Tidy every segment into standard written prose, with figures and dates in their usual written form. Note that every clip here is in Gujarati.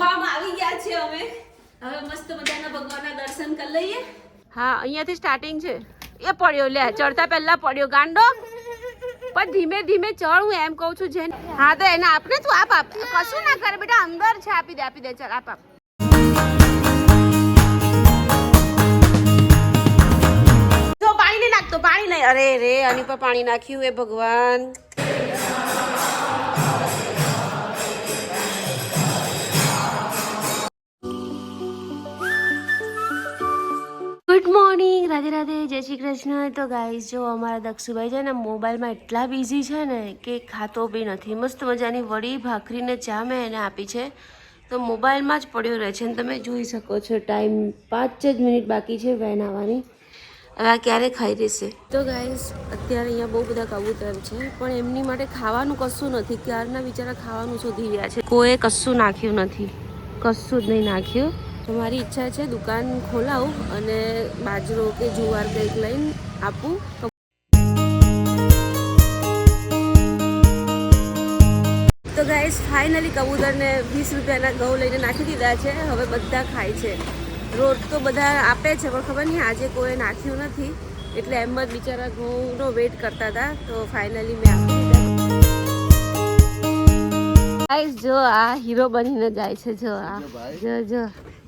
ગુફામાં આવી ગયા છે અમે. હવે મસ્ત મજાના ભગવાનના દર્શન કરી લઈએ. હા, અહીંયાથી સ્ટાર્ટિંગ છે. એ પડ્યો લે, ચડતા પહેલા પડ્યો ગાંડો. પણ ધીમે ધીમે ચડ, હું એમ કહું છું જેને. હા તો એને આપને, તું આપ. કશું ના કરે બેટા, અંદર છે. આપી દે ચાલ આપ. તો પાણી નહીં નાખતો, પાણી નહીં. અરે રે, આની પર પાણી નાખ્યું. એ ભગવાન. ગુડ મોર્નિંગ, રાધે રાધે, જય શ્રી કૃષ્ણ. તો ગાઈઝ જો અમારા દક્ષુભાઈ છે ને મોબાઈલમાં એટલા બિઝી છે ને કે ખાતો બી નથી. મસ્ત મજાની વડી ભાખરીને ચા મેં એને આપી છે તો મોબાઈલમાં જ પડ્યો રહે છે. અને તમે જોઈ શકો છો ટાઈમ 5 જ મિનિટ બાકી છે વેન આવવાની. હવે આ ક્યારે ખાઈ રહેશે? તો ગાઈઝ અત્યારે અહીંયા બહુ બધા કબૂતર છે પણ એમની માટે ખાવાનું કશું નથી. ક્યારના બિચારા ખાવાનું શોધી રહ્યા છે. કોઈ કશું નાખ્યું નથી, કશું જ નહીં નાખ્યું. તો મારી ઈચ્છા છે દુકાન ખોલાવું અને બાજરો કે જુવાર કંઈક લઈને આપું. તો ગાઈસ ફાઇનલી કબૂતરને 20 રૂપિયાના ઘઉં લઈને નાખી દીધા છે. હવે બધા ખાય છે. રોજ તો બધા આપે છે પણ ખબર નહીં આજે કોઈ નાખ્યું નથી એટલે એમ જ બિચારા ઘઉંનો વેઇટ કરતા હતા. તો ફાઇનલી મેં આપી દીધા. ગાઈસ જો આ હીરો બનીને જાય છે. જો આ જો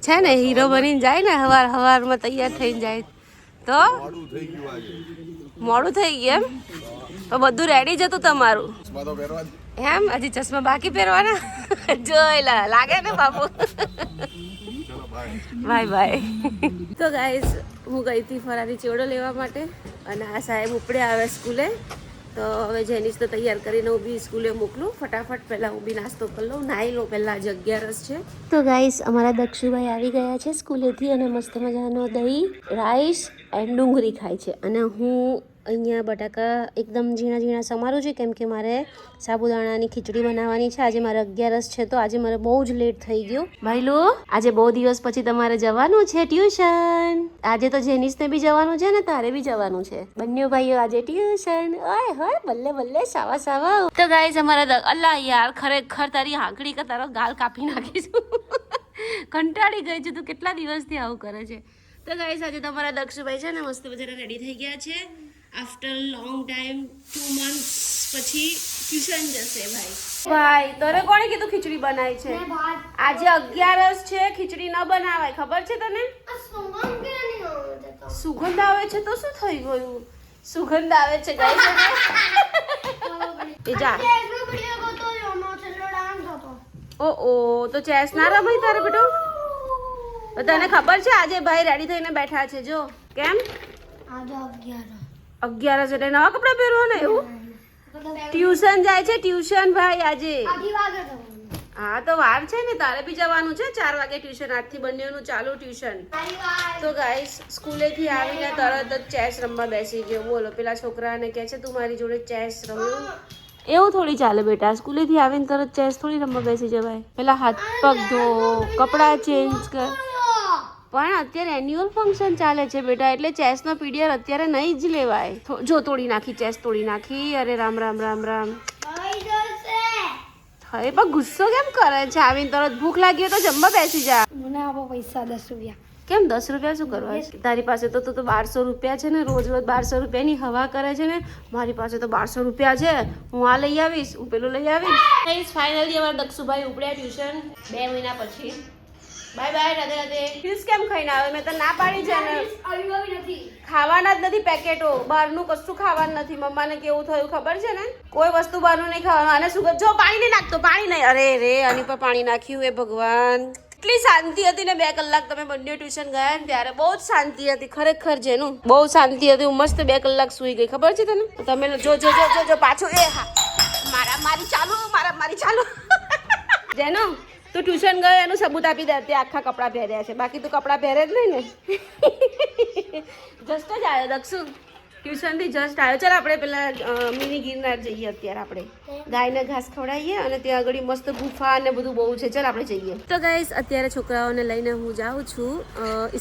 છે ને હીરો બનીને જાય ને, હવારમાં તૈયાર થઈને જાય. તો મોડું થઈ ગયું એમ? તો બધું રેડી જ હતું તમારું એમ? હજી ચશ્મા બાકી પહેરવાના? જોઈ લાગે ને બાપુ. Bye bye. તો ગાઈઝ હું ગઈ હતી ફરારી ચેવડો લેવા માટે અને આ સાહેબ ઉપડે આવે સ્કૂલે. તો હવે જેનીસ તો તૈયાર કરીને હું બી સ્કૂલે મોકલું. ફટાફટ પહેલાં હું બી નાસ્તો કરી લઉં, નાહી લઉં. પહેલાં આજે 11 છે. તો ગાઈસ અમારા દક્ષુભાઈ આવી ગયા છે સ્કૂલેથી અને મસ્ત મજાનો દહીં, રાઈસ એન્ડ ડુંગળી ખાય છે. અને હું અહીંયા બટાકા એકદમ ઝીણા ઝીણા સમારું છે કેમ કે મારે સાબુદાણાની ખીચડી બનાવવાની છે. આજે મારે 11 છે તો આજે મારે બહુ જ લેટ થઈ ગયું. ભાઈલો આજે બહુ દિવસ પછી તમારે જવાનું છે ટ્યુશન. આજે તો જેનિસને બી જવાનું છે ને તારે બી જવાનું છે. બંને ભાઈઓ આજે ટ્યુશન. ઓય હોય બલ્લે બલ્લે સાવા સાવા. તો ગાઈસ અમારા અલ્લાહ યાર ખરેખર તારી આંગળી કે તારો ગાલ કાપી નાખીશું. કંટાળી ગઈ છું તું કેટલા દિવસથી આવું કરે છે. તો ગાઈસ આજે તમારા દક્ષુભાઈ છે ને મસ્ત મજાના રેડી થઈ ગયા છે. આફ્ટર લોંગ ટાઈમ 2 months પછી ટ્યુશન જશે ભાઈ. ભાઈ તને કોણે કીધું ખીચડી બનાવી છે? આજે 11 છે, ખીચડી ન બનાવાય ખબર છે તને? સુગંધ આવે છે તો શું થઈ ગયું? સુગંધ આવે છે ગાઈસ. એ જા. ઓ તો ચેસ ના રમાય તારે બેટો? તને ખબર છે આજે ભાઈ રેડી થઈને બેઠા છે જો. કેમ? આજે 11 એટલે નવા કપડા પહેરવા ને એવું? ટ્યુશન જાય છે ટ્યુશન ભાઈ આજે. હા તો વાર છે ને, તારે બી જવાનું છે 4 વાગે ટ્યુશન. આજથી બંનેનું ચાલુ ટ્યુશન. તો ગાઈસ સ્કૂલેથી આવીને તરત જ ચેસ રમવા બેસી ગયો. બોલો પેલા છોકરાને કહે છે તું મારી જોડે ચેસ રમ્યું? એવું થોડી ચાલે બેટા. સ્કૂલેથી આવીને તરત ચેસ થોડી રમવા બેસી જવાય. પેલા હાથ પગ ધો, કપડાં ચેન્જ કર. પણ અત્યારે એન્યુઅલ ફંક્શન ચાલે છે બેટા એટલે ચેસનો પીરિયડ અત્યારે નહીં જ લેવાય. જો તોડી નાખી, ચેસ તોડી નાખી. અરે રામ રામ રામ રામ. હવે પણ ગુસ્સો કેમ કરે છે? આવીને તરત ભૂખ લાગી હોય તો જમવા બેસી જા. મને આપો પૈસા 10 રૂપિયા. કેમ 10 રૂપિયા શું કરવા છે તારી પાસે? તો 1200 રૂપિયા છે ને. રોજ રોજ 1200 રૂપિયાની હવા કરે છે ને. મારી પાસે તો 1200 રૂપિયા છે. હું આ લઈ આવીશ, હું પેલું લઈ આવીશ. ફાઇનલી અમારા દક્ષુભાઈ ઉપડ્યા ટ્યુશન 2 મહિના પછી. Bye bye, Radhe Radhe. Fees કેમ ખાઈને આવે? મેં તો ના પાડી છે ને. ખાવાના જ નથી પેકેટો. બહારનું કશું ખાવાનું નથી. મમ્માને કેવું થયું ખબર છે ને? કોઈ વસ્તુ બહારનું નહીં ખાવાનું. અને શું જો પાણી નહીં નાખતો, પાણી નહીં. અરે રે આની પર પાણી નાખ્યું. એ ભગવાન એટલી શાંતિ હતી ને 2 કલાક તમે બંને ટ્યુશન ગયા ને ત્યારે બહુ જ શાંતિ હતી ખરેખર. જેનું બહુ શાંતિ હતી. હું મસ્ત 2 કલાક સુઈ ગઈ ખબર છે તને? તમે જો પાછું એ હા મારી ચાલુ જેનો તું ટ્યુશન ગયો એનું સબૂત આપી દે. તે આખા કપડાં પહેર્યા છે, બાકી તું કપડાં પહેરે જ નહીં ને. જસ્ટ જ આવ્યો દક્ષુ, ટ્યુશનથી જસ્ટ આવ્યો. ચાલ આપણે પેલા મિની ગિરનાર જઈએ. અત્યારે આપણે ગાયને ઘાસ ખવડાવીએ અને ત્યાં આગળ મસ્ત ગુફા ને બધું બહુ છે. ચાલ આપણે જઈએ. તો ગાઈસ અત્યારે છોકરાઓને લઈને હું જાઉં છું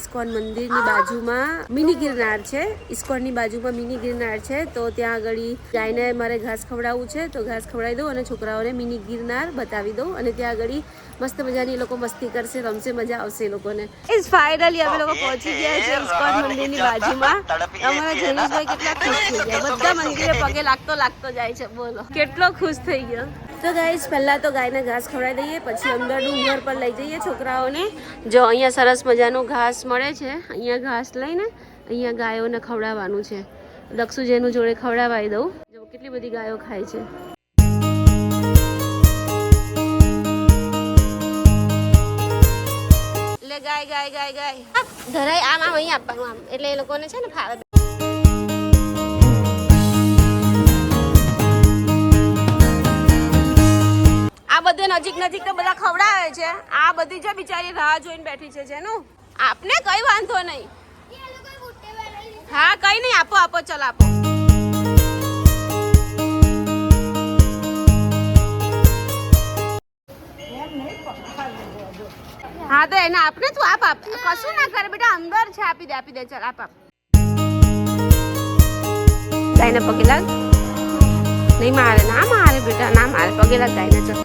ઇસ્કોન મંદિરની બાજુમાં મિની ગિરનાર છે. ઇસ્કોનની બાજુમાં મિની ગિરનાર છે તો ત્યાં આગળ ગાયને મારે ઘાસ ખવડાવવું છે તો ઘાસ ખવડાવી દઉં અને છોકરાઓને મિની ગિરનાર બતાવી દઉં અને ત્યાં આગળ મસ્ત મજાની એ લોકો મસ્તી કરશે, રમશે, મજા આવશે એ લોકોને. ઇઝ ફાઇનલી અમે લોકો પહોંચી ગયા છે ઇસ્કોન મંદિરની બાજુમાં. અમારા જૈનિશભાઈ કેટલા ખુશ થઈ ગયા, બધા મંદિરે પગે લાગતો જાય છે. બોલો કેટલો ખુશ થઈ ગયો. તો ગાઈસ પહેલા તો ગાયને ઘાસ ખવડાવી દઈએ, પછી અંદર ડુંગર પર લઈ જઈએ છોકરાઓને. જો અહીંયા સરસ મજાનું ઘાસ મળે છે, અહીંયા ઘાસ લઈને અહીંયા ગાયોને ખવડાવવાનું છે. દક્ષુ જેનું જોડે ખવડાવી દઉં. જો કેટલી બધી ગાયો ખાય છે. એટલે ગાય ધરાય આમ અહીં આપવાનું, આમ એટલે એ લોકોને છે ને ફાવે. આ બધે નજીક તો બધા ખવડાવે છે. આ બધી જે બિચારી રાહ જોઈને બેઠી છે જેનું આપને કઈ વાંધો નહીં. હા કઈ નહીં, આપો ચલો આપો. હા તો એને આપને તું આપ કશું ના કરે બેટા, અંદર છે, આપી દે ચાલ આપ. ગાયને પગે લાગ. નહીં મારે, ના મારે બેટા, ના મારે, પગે લાગ ગાયને. ચાલ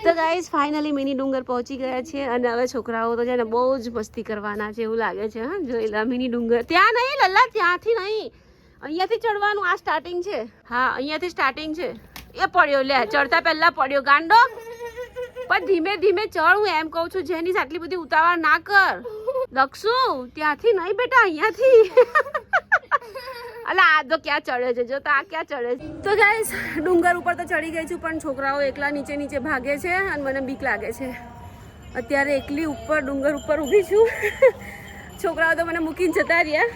તો ગાઈઝ ફાઇનલી મિની ડુંગર પહોંચી ગયા છે અને હવે છોકરાઓ તો છે ને બહુ જ મસ્તી કરવાના છે એવું લાગે છે. હા જોઈ લે મિની ડુંગર. ત્યાં નહીં લલ્લા, ત્યાંથી નહીં, અહીંયાથી ચડવાનું. આ સ્ટાર્ટિંગ છે. હા અહીંયાથી સ્ટાર્ટિંગ છે. એ પડ્યો લે, ચડતા પહેલા પડ્યો ગાંડો. પણ ધીમે ચડ, હું એમ કહું છું. જેની આટલી બધી ઉતાવળ ના કર દક્ષુ, ત્યાંથી નહીં બેટા, અહીંયાથી. અલા આ તો ક્યાં ચડે છે, જો તો આ ક્યાં ચડે છે. તો ગાઈસ ડુંગર ઉપર તો ચડી ગઈ છું, પણ છોકરાઓ એકલા નીચે ભાગે છે અને મને બીક લાગે છે. અત્યારે એકલી ઉપર ડુંગર ઉપર ઊભી છું. છોકરાઓ તો મને મૂકીને જતા રહ્યા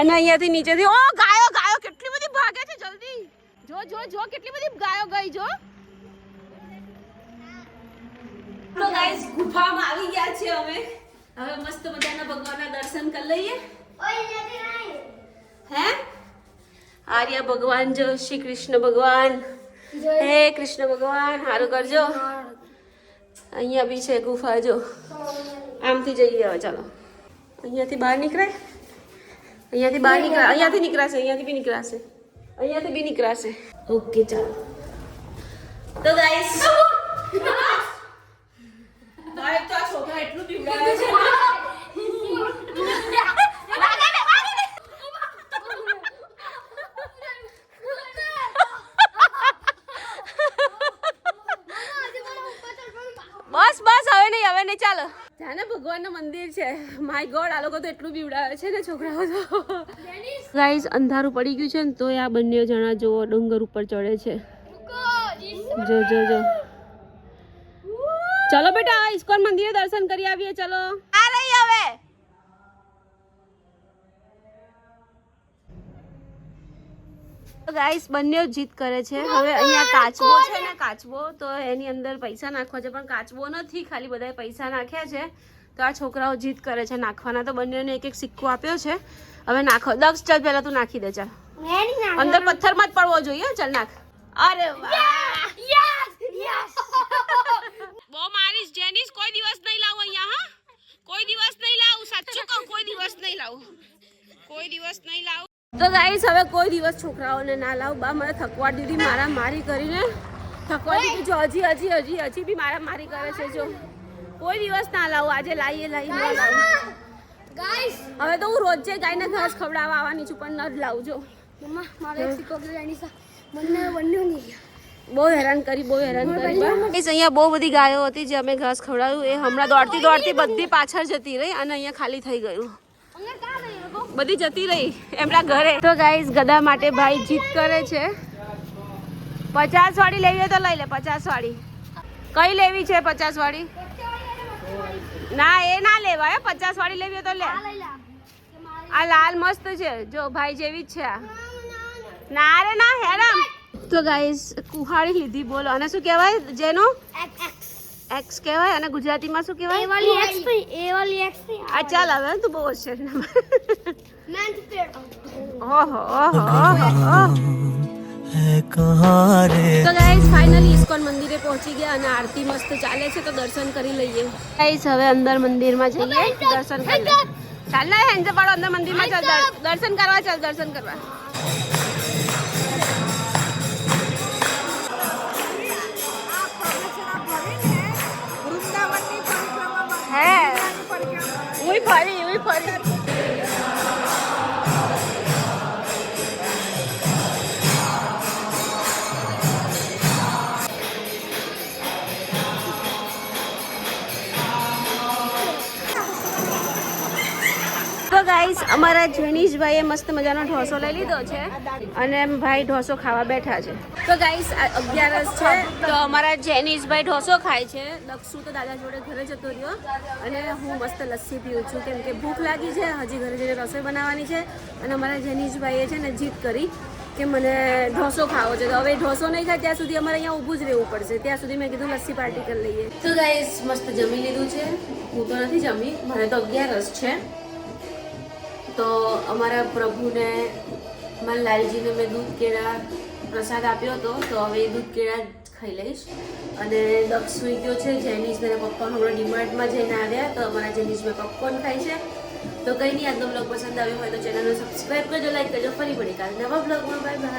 અને અહીંયાથી નીચેથી ઓ ગાયો કેટલી બધી ભાગે છે. જલ્દી જો કેટલી બધી ગાયો ગઈ. જો તો ગાઈસ ગુફામાં આવી ગયા છે અમે. હવે મસ્ત મજાના ભગવાનના દર્શન કરી લઈએ. હે આર્ય ભગવાન, જો શ્રી કૃષ્ણ ભગવાન, હે કૃષ્ણ ભગવાન સારું કરજો. અહીંયા બી છે ગુફા. જો આમથી જઈએ હવે. ચાલો અહીંયાથી બહાર નીકળાય, અહીંયાથી બી નીકળાશે. ઓકે ચાલો. તો ગાઈસ તો આ છોકરા એટલું બીવડાવે છે. બસ હવે નહીં ચાલો. જાને ભગવાનનું મંદિર છે. માય ગોડ, આ લોકો તો એટલું બીવડાવે છે ને છોકરાઓ તો. ગાઈસ અંધારું પડી ગયું છે ને તો આ બંને જણા જો ડુંગર ઉપર ચડે છે. જો ચલો બેટા ઇસ્કોન મંદિરે દર્શન કરી આવીએ. ચલો આ રહી હવે. ગાઈસ બંને જીત કરે છે. હવે અહીંયા કાચબો છે ને, કાચબો તો એની અંદર પૈસા નાખવા છે, પણ કાચબો નથી, ખાલી બધાએ પૈસા નાખ્યા છે. તો આ છોકરાઓ જીત કરે છે નાખવાના. તો બંનેને એક સિક્કો આપ્યો છે. હવે નાખો. દક્ષ ચાલ પહેલા તું નાખી દે. ચાલ અંદર પથ્થરમાં જ પડવો જોઈએ. ચાલ નાખ. અરે બહુ મારીશ જેનિસ, કોઈ દિવસ નહીં લાવું અહીંયા. હા કોઈ દિવસ નહીં લાવું, સાચું કહું, કોઈ દિવસ નહીં લાવું. તો ગાઈસ હવે કોઈ દિવસ છોકરાઓને ના લાવું. બા મને થકવા દીધી, મારા મારી કરીને થકવા દીધી. જો હજી બી મારા મારી કરે છે. જો કોઈ દિવસ ના લાવું. આજે લાવીએ ના લાવું. ગાઈસ હવે તો હું રોજ ગાયને ઘાસ ખવડાવવા આવવાની છું, પણ ન જ લાવું. જો બહુ હેરાન કરી. અહીંયા બહુ બધી ગાયો હતી જે અમે ઘાસ ખવડાવ્યું. એ હમણાં દોડતી બધી પાછળ જતી રહી અને અહીંયા ખાલી થઈ ગયું. બધી જતી રહી એમના ઘરે. તો ગાઈસ ગધા માટે ભાઈ જીત કરે છે. 50 વાળી લેવી હોય તો લઈ લે. 50 વાળી કઈ લેવી છે? 50 વાળી ના, એ ના લેવાય. 50 વાળી લેવી હોય તો લે. આ લાલ મસ્ત છે. જો ભાઈ જેવી જ છે આ. ના રે ના હેરામ. તો ગાઈસ કુહાડી લીધી. બોલો અને શું કહેવાય જેનો? એક્સ કહેવાય. અને ગુજરાતીમાં શું કહેવાય? આ ચાલ હવે તું બહુ હોશિયાર. ઓહો તો ગાઈસ ફાઇનલી ઇસ્કોન મંદિરે પહોંચી ગયા અને આરતી મસ્ત ચાલે છે તો દર્શન કરી લઈએ. ગાઈસ હવે અંદર મંદિરમાં જઈએ, દર્શન કરી લઈએ. ચાલ ને હેન્ડ પાડો અંદર મંદિરમાં. ચાલ દર્શન કરવા. ચાલ દર્શન કરવા. કેવી ફરી. તો ગાઈસ અમારા જેનીશભાઈએ મસ્ત મજાનો ઢોસો લઈ લીધો છે અને ભાઈ ઢોસો ખાવા બેઠા છે. તો ગાઈસ 11 છે તો અમારા જેનીશભાઈ ઢોસો ખાય છે. દક્ષુ તો દાદા જોડે ઘરે જતો રહ્યો અને હું મસ્ત લસ્સી પીઉં છું કેમ કે ભૂખ લાગી છે. હજી ઘરે જઈને રસોઈ બનાવવાની છે અને અમારા જેનીશભાઈએ છે ને જીદ કરી કે મને ઢોસો ખાવો છે. તો હવે ઢોસો નહીં ખાય ત્યાં સુધી અમારે અહીંયા ઊભું જ રહેવું પડશે. ત્યાં સુધી મેં કીધું લસ્સી પાર્ટી કરી લઈએ. તો ગાઈસ મસ્ત જમી લીધું છે. હું તો નથી જમી, મને તો 11 છે. તો અમારા પ્રભુને મારા લાલજીને મેં દૂધ કેળા પ્રસાદ આપ્યો હતો તો હવે એ દૂધ કેળા જ ખાઈ લઈશ. અને દક્ષ સુઈ ગયો છે. જેનીશ અને પપ્પા હમણાં ડીમાર્ટમાં જઈને આવ્યા તો અમારા જેનીશભાઈ પોપકોર્ન ખાય છે. તો કંઈ નહીં, આજનો બ્લોગ પસંદ આવ્યો હોય તો ચેનલને સબસ્ક્રાઈબ કરજો, લાઈક કરજો. ફરી મળી કાલે નવા બ્લોગમાં. Bye bye.